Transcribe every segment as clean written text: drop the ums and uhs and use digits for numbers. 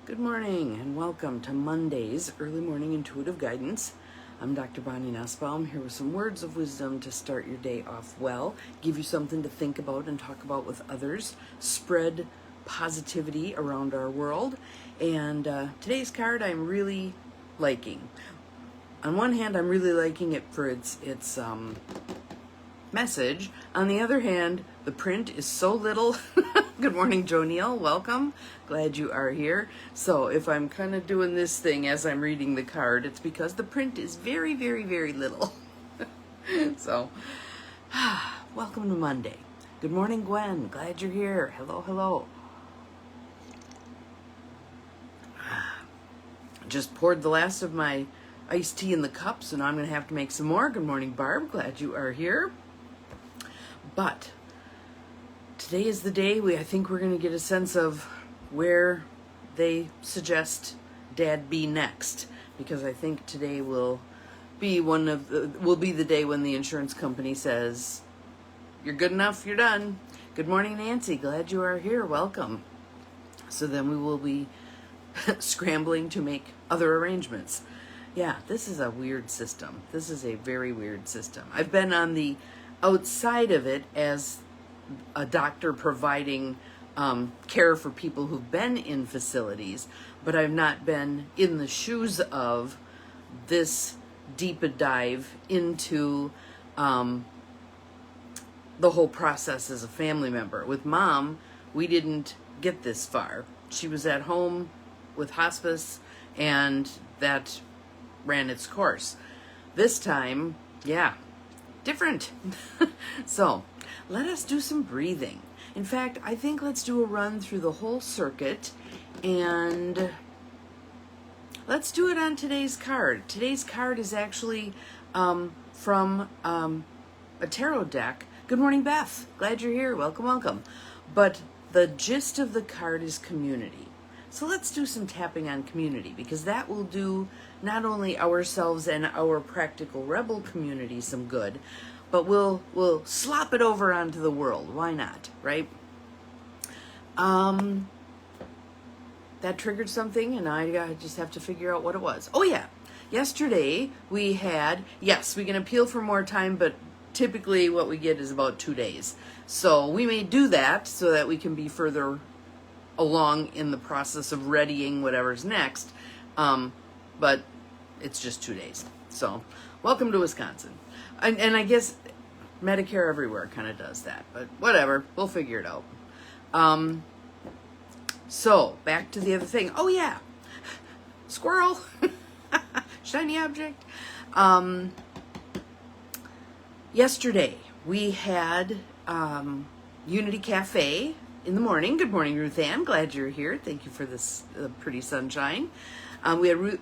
Good morning and welcome to Monday's Early Morning Intuitive Guidance. I'm Dr. Bonnie Nussbaum here with some words of wisdom to start your day off well, give you something to think about and talk about with others, spread positivity around our world. And today's card I'm really liking. On one hand, I'm really liking it for its message. On the other hand, the print is so little. Good morning, Joe Neal. Welcome. Glad you are here. So if I'm kind of doing this thing as I'm reading the card, it's because the print is very, very, very little. So, welcome to Monday. Good morning, Gwen. Glad you're here. Hello, hello. Just poured the last of my iced tea in the cup, so now I'm going to have to make some more. Good morning, Barb. Glad you are here. But today is the day I think we're going to get a sense of where they suggest Dad be next, because I think today will be the day when the insurance company says, "You're good enough, you're done." Good morning, Nancy. Glad you are here. Welcome. So then we will be scrambling to make other arrangements. Yeah, this is a weird system. This is a very weird system. I've been on the outside of it as a doctor providing care for people who've been in facilities, but I've not been in the shoes of this deep a dive into the whole process as a family member. With Mom, we didn't get this far. She was at home with hospice, and that ran its course. This time, yeah, different. So let us do some breathing. In fact, I think let's do a run through the whole circuit, and let's do it on today's card. Today's card is actually from a tarot deck. Good morning, Beth. Glad you're here. Welcome, welcome. But the gist of the card is community. So let's do some tapping on community, because that will do not only ourselves and our practical rebel community some good, but we'll slop it over onto the world. Why not, right? That triggered something, and I just have to figure out what it was. Oh yeah, yesterday we had, yes, we can appeal for more time, but typically what we get is about 2 days. So we may do that so that we can be further along in the process of readying whatever's next, but it's just 2 days. So welcome to Wisconsin. And I guess Medicare everywhere kind of does that, but whatever, we'll figure it out. So back to the other thing. Oh yeah, squirrel, shiny object. Yesterday we had Unity Cafe in the morning. Good morning, Ruth Ann. Glad you're here. Thank you for this pretty sunshine. We had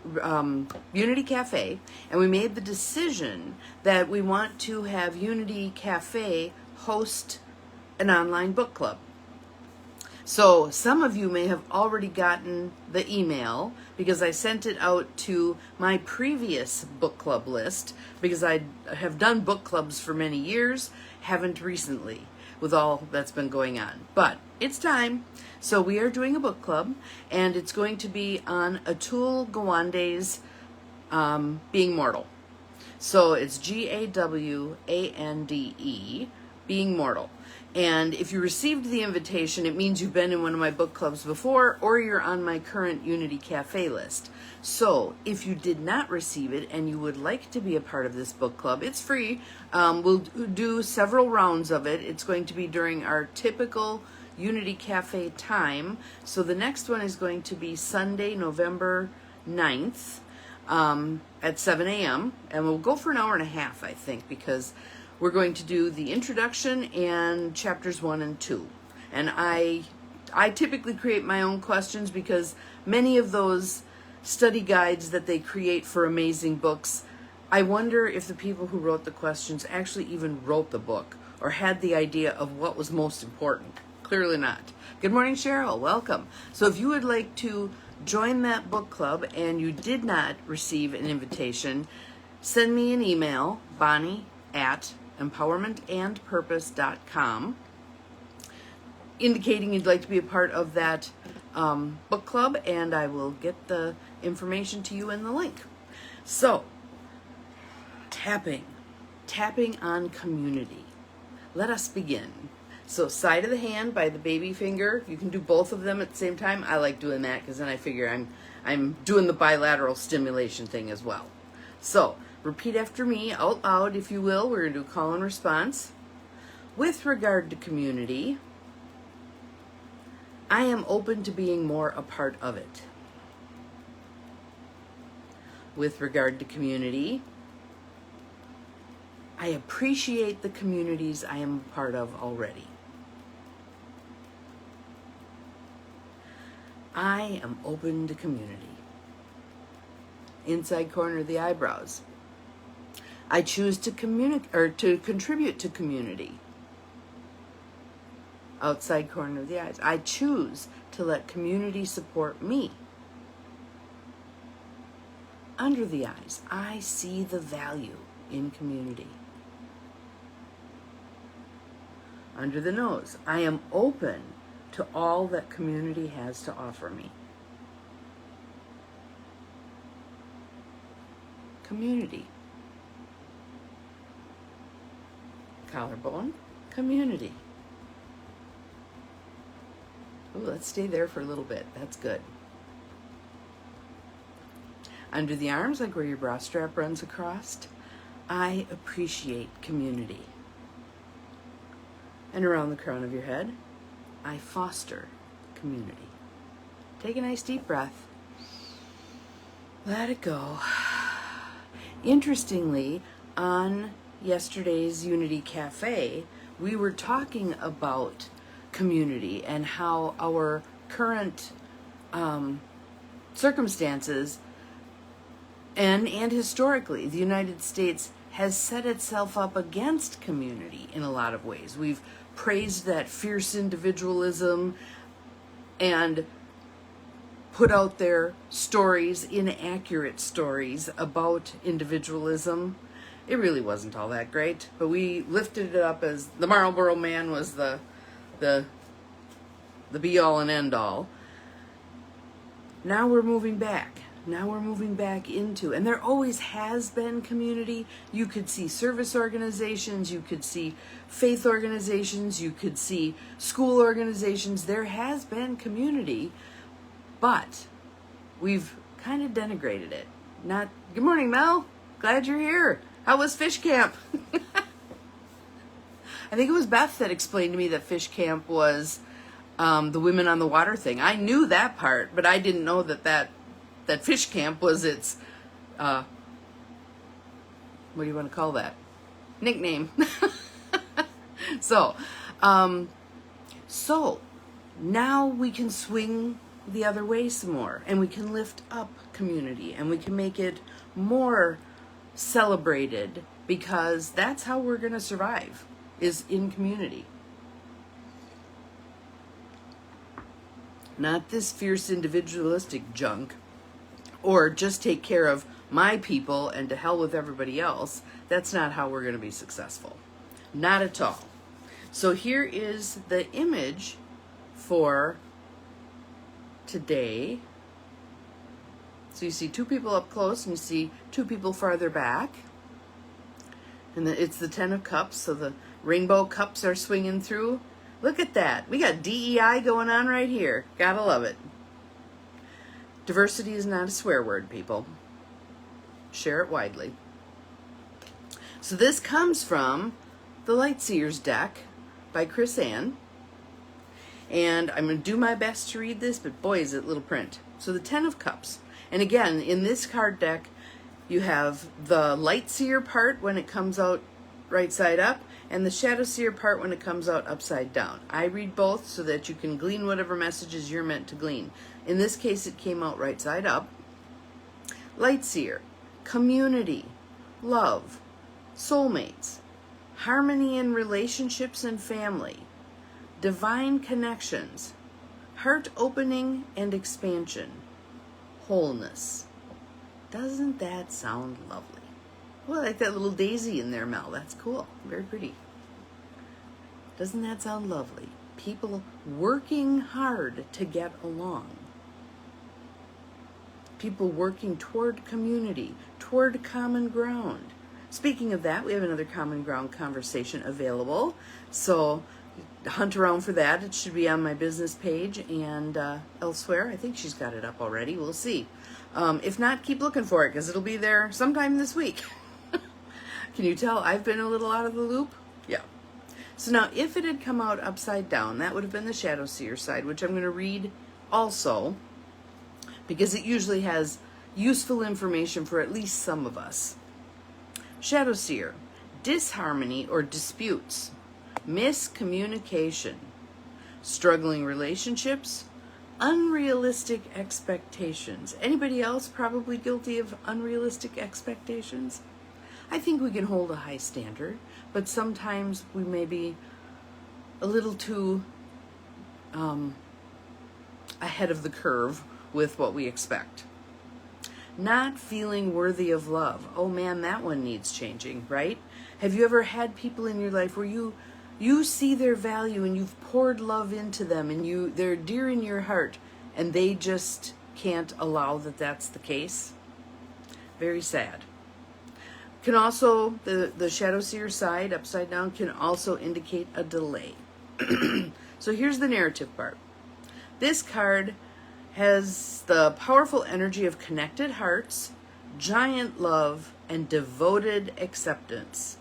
Unity Cafe, and we made the decision that we want to have Unity Cafe host an online book club. So some of you may have already gotten the email, because I sent it out to my previous book club list, because I have done book clubs for many years, haven't recently with all that's been going on. But it's time. So we are doing a book club, and it's going to be on Atul Gawande's Being Mortal. So it's Gawande, Being Mortal. And if you received the invitation, it means you've been in one of my book clubs before, or you're on my current Unity Cafe list. So if you did not receive it and you would like to be a part of this book club, it's free. We'll do several rounds of it. It's going to be during our typical Unity Cafe time. So the next one is going to be Sunday, November 9th at 7 a.m. And we'll go for an hour and a half, I think, because we're going to do the introduction and chapters 1 and 2. And I typically create my own questions, because many of those study guides that they create for amazing books, I wonder if the people who wrote the questions actually even wrote the book or had the idea of what was most important. Clearly not. Good morning, Cheryl. Welcome. So if you would like to join that book club and you did not receive an invitation, send me an email, bonnie@empowermentandpurpose.com, indicating you'd like to be a part of that book club, and I will get the information to you in the link. So, tapping on community. Let us begin. So side of the hand by the baby finger. You can do both of them at the same time. I like doing that because then I figure I'm doing the bilateral stimulation thing as well. So repeat after me out loud, if you will. We're going to do call and response. With regard to community, I am open to being more a part of it. With regard to community, I appreciate the communities I am a part of already. I am open to community. Inside corner of the eyebrows. I choose to contribute to community. Outside corner of the eyes. I choose to let community support me. Under the eyes, I see the value in community. Under the nose, I am open to all that community has to offer me. Community. Collarbone, community. Ooh, let's stay there for a little bit. That's good. Under the arms, like where your bra strap runs across, I appreciate community. And around the crown of your head, I foster community. Take a nice deep breath. Let it go. Interestingly, on yesterday's Unity Cafe, we were talking about community and how our current circumstances and historically, the United States has set itself up against community in a lot of ways. We've praised that fierce individualism and put out there stories, inaccurate stories about individualism. It really wasn't all that great, but we lifted it up as the Marlboro Man was the be all and end all. Now we're moving back. Now we're moving back into, and there always has been community. You could see service organizations, you could see faith organizations, you could see school organizations. There has been community, but we've kind of denigrated it. Not, good morning, Mel. Glad you're here. How was fish camp? I think it was Beth that explained to me that fish camp was the women on the water thing. I knew that part, but I didn't know that fish camp was its, what do you want to call that? Nickname. So now we can swing the other way some more, and we can lift up community, and we can make it more celebrated, because that's how we're going to survive, is in community. Not this fierce individualistic junk, or just take care of my people and to hell with everybody else. That's not how we're going to be successful. Not at all. So here is the image for today. So you see two people up close, and you see two people farther back. And it's the 10 of Cups, so the rainbow cups are swinging through. Look at that. We got DEI going on right here. Gotta love it. Diversity is not a swear word, people. Share it widely. So this comes from the Lightseers deck by Chris Ann. And I'm going to do my best to read this, but boy, is it little print. So the 10 of Cups. And again, in this card deck, you have the Lightseer part when it comes out right side up, and the Shadowseer part when it comes out upside down. I read both so that you can glean whatever messages you're meant to glean. In this case, it came out right side up. Lightseer, community, love, soulmates, harmony in relationships and family, divine connections, heart opening and expansion, wholeness. Doesn't that sound lovely? Well, I like that little daisy in there, Mel. That's cool. Very pretty. Doesn't that sound lovely? People working hard to get along. People working toward community, toward common ground. Speaking of that, we have another common ground conversation available. So hunt around for that. It should be on my business page and elsewhere. I think she's got it up already. We'll see. If not, keep looking for it because it'll be there sometime this week. Can you tell I've been a little out of the loop? Yeah. So now, if it had come out upside down, that would have been the Shadow Seer side, which I'm going to read also, because it usually has useful information for at least some of us. Shadow Seer, disharmony or disputes, miscommunication, struggling relationships, unrealistic expectations. Anybody else probably guilty of unrealistic expectations? I think we can hold a high standard, but sometimes we may be a little too ahead of the curve with what we expect. Not feeling worthy of love. Oh man, that one needs changing, right? Have you ever had people in your life where you see their value and you've poured love into them and they're dear in your heart and they just can't allow that that's the case? Very sad. Can also, the Shadow Seer side, upside down, can also indicate a delay. So here's the narrative part. This card has the powerful energy of connected hearts, giant love, and devoted acceptance.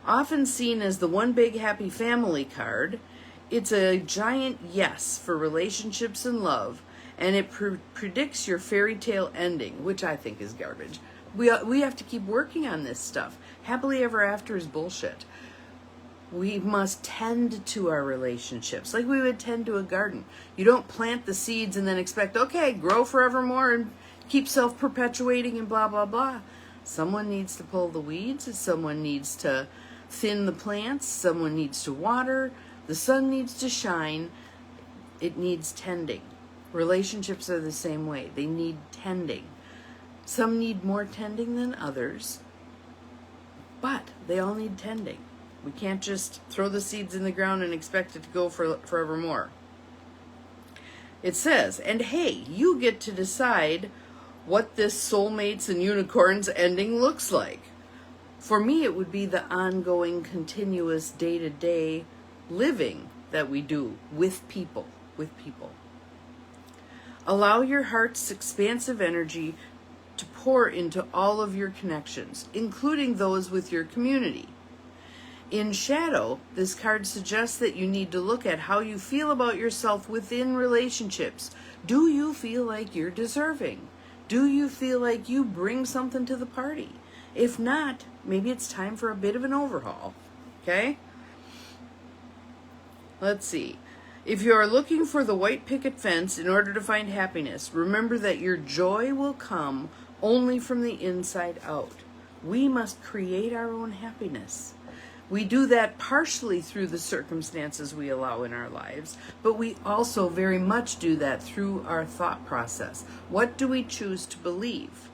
Often seen as the one big happy family card, it's a giant yes for relationships and love, and it predicts your fairy tale ending, which I think is garbage. We have to keep working on this stuff. Happily ever after is bullshit. We must tend to our relationships like we would tend to a garden. You don't plant the seeds and then expect, okay, grow forevermore and keep self-perpetuating and blah, blah, blah. Someone needs to pull the weeds. Someone needs to thin the plants. Someone needs to water. The sun needs to shine. It needs tending. Relationships are the same way. They need tending. Some need more tending than others, but they all need tending. We can't just throw the seeds in the ground and expect it to go forevermore. It says, and hey, you get to decide what this soulmates and unicorns ending looks like. For me, it would be the ongoing, continuous, day-to-day living that we do with people. Allow your heart's expansive energy to pour into all of your connections, including those with your community. In shadow, this card suggests that you need to look at how you feel about yourself within relationships. Do you feel like you're deserving? Do you feel like you bring something to the party? If not, maybe it's time for a bit of an overhaul. Okay? Let's see. If you are looking for the white picket fence in order to find happiness, remember that your joy will come only from the inside out. We must create our own happiness. We do that partially through the circumstances we allow in our lives, but we also very much do that through our thought process. What do we choose to believe?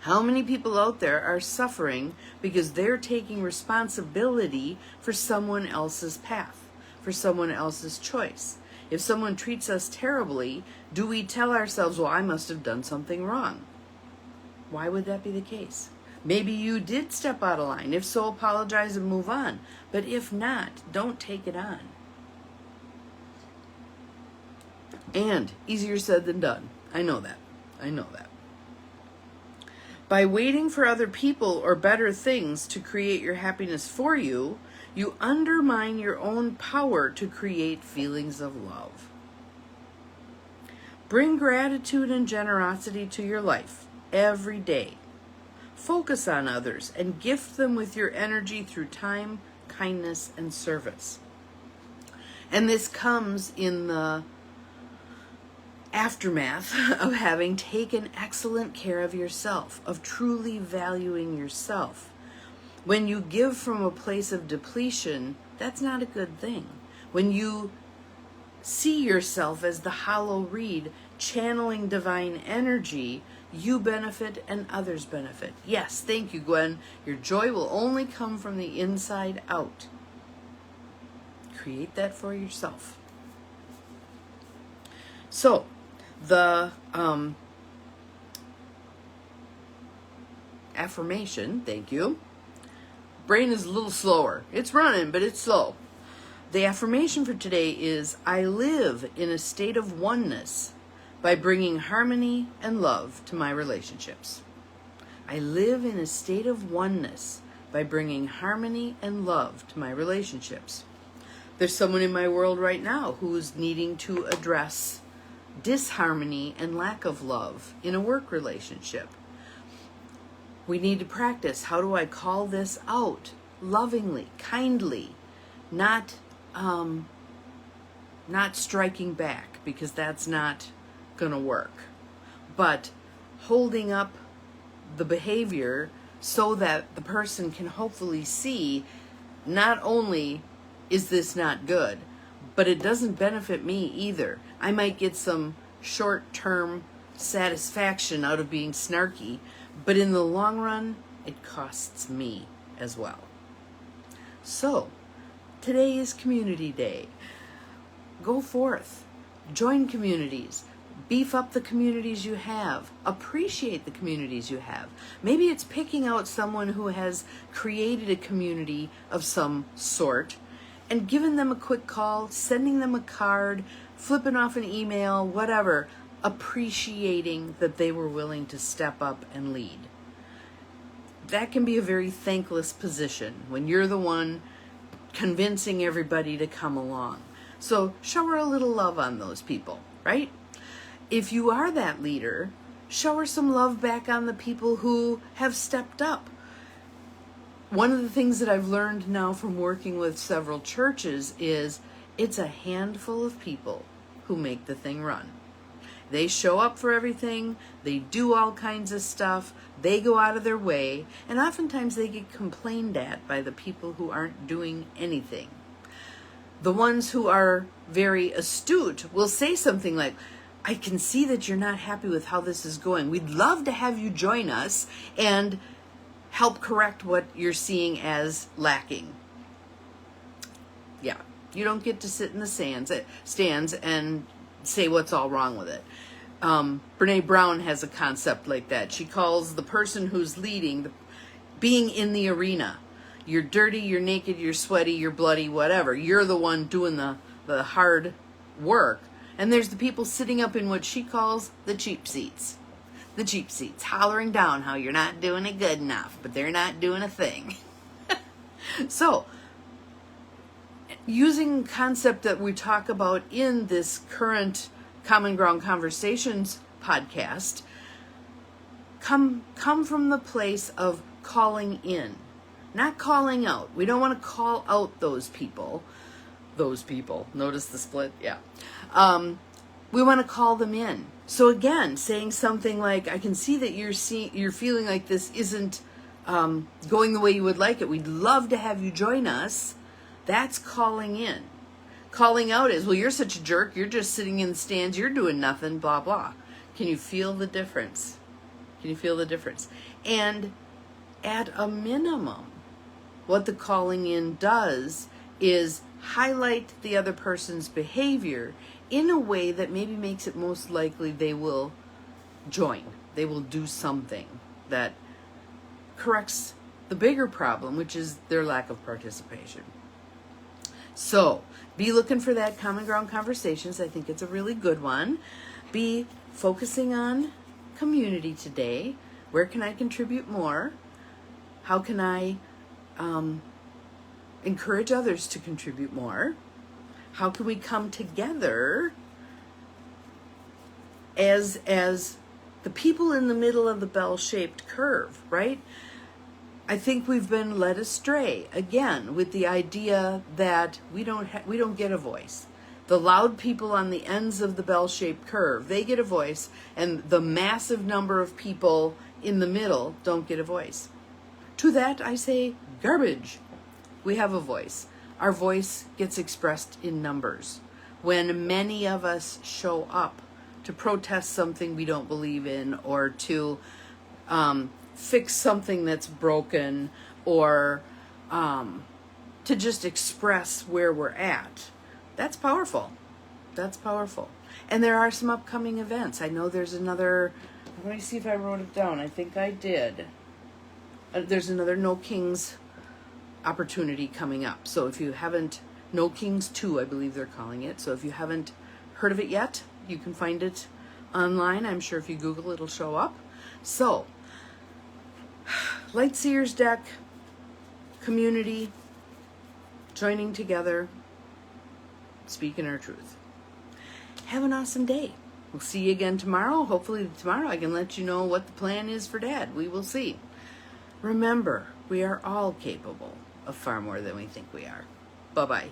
How many people out there are suffering because they're taking responsibility for someone else's path, for someone else's choice? If someone treats us terribly, do we tell ourselves, well, I must have done something wrong? Why would that be the case? Maybe you did step out of line. If so, apologize and move on. But if not, don't take it on. And easier said than done. I know that. By waiting for other people or better things to create your happiness for you, you undermine your own power to create feelings of love. Bring gratitude and generosity to your life every day. Focus on others and gift them with your energy through time, kindness, and service. And this comes in the aftermath of having taken excellent care of yourself, of truly valuing yourself. When you give from a place of depletion, that's not a good thing. When you see yourself as the hollow reed channeling divine energy, you benefit and others benefit. Yes, thank you, Gwen. Your joy will only come from the inside out. create that for yourself. So, the affirmation, thank you. Brain is a little slower. It's running, but it's slow. The affirmation for today is, I live in a state of oneness by bringing harmony and love to my relationships. I live in a state of oneness by bringing harmony and love to my relationships. There's someone in my world right now who is needing to address disharmony and lack of love in a work relationship. We need to practice, how do I call this out lovingly, kindly, not striking back, because that's not going to work, but holding up the behavior so that the person can hopefully see, not only is this not good, but it doesn't benefit me either. I might get some short-term satisfaction out of being snarky, but in the long run, it costs me as well. So, today is Community Day. Go forth, join communities, beef up the communities you have, appreciate the communities you have. Maybe it's picking out someone who has created a community of some sort and giving them a quick call, sending them a card, flipping off an email, whatever, appreciating that they were willing to step up and lead. That can be a very thankless position when you're the one convincing everybody to come along. So shower a little love on those people, right? If you are that leader, shower some love back on the people who have stepped up. One of the things that I've learned now from working with several churches is it's a handful of people who make the thing run. They show up for everything, they do all kinds of stuff, they go out of their way, and oftentimes they get complained at by the people who aren't doing anything. The ones who are very astute will say something like, I can see that you're not happy with how this is going. We'd love to have you join us and help correct what you're seeing as lacking. Yeah, you don't get to sit in the stands and say what's all wrong with it. Brene Brown has a concept like that. She calls the person who's leading being in the arena. You're dirty, you're naked, you're sweaty, you're bloody, whatever. You're the one doing the hard work. And there's the people sitting up in what she calls the cheap seats. The cheap seats, hollering down how you're not doing it good enough, but they're not doing a thing. So, using concept that we talk about in this current Common Ground Conversations podcast, come from the place of calling in, not calling out. We don't want to call out those people. Notice the split? Yeah. We want to call them in. So again, saying something like, I can see that you're feeling like this isn't going the way you would like it. We'd love to have you join us. That's calling in. Calling out is, well, you're such a jerk. You're just sitting in the stands. You're doing nothing, blah, blah. Can you feel the difference? Can you feel the difference? And at a minimum, what the calling in does is highlight the other person's behavior in a way that maybe makes it most likely they will join. They will do something that corrects the bigger problem, which is their lack of participation. So, be looking for that Common Ground Conversations. I think it's a really good one. Be focusing on community today. Where can I contribute more? How can I encourage others to contribute more? How can we come together as the people in the middle of the bell-shaped curve, right? I think we've been led astray again with the idea that we don't get a voice. The loud people on the ends of the bell-shaped curve, they get a voice, and the massive number of people in the middle don't get a voice. To that I say, garbage. We have a voice. Our voice gets expressed in numbers. When many of us show up to protest something we don't believe in, or to fix something that's broken, or to just express where we're at. That's powerful. That's powerful. And there are some upcoming events. I know there's another, let me see if I wrote it down. I think I did. There's another No Kings opportunity coming up. So if you haven't, No Kings 2, I believe they're calling it. So if you haven't heard of it yet, you can find it online. I'm sure if you Google, it'll show up. So, Lightseer's deck, community, joining together, speaking our truth. Have an awesome day. We'll see you again tomorrow. Hopefully tomorrow I can let you know what the plan is for Dad. We will see. Remember, we are all capable of far more than we think we are. Bye-bye.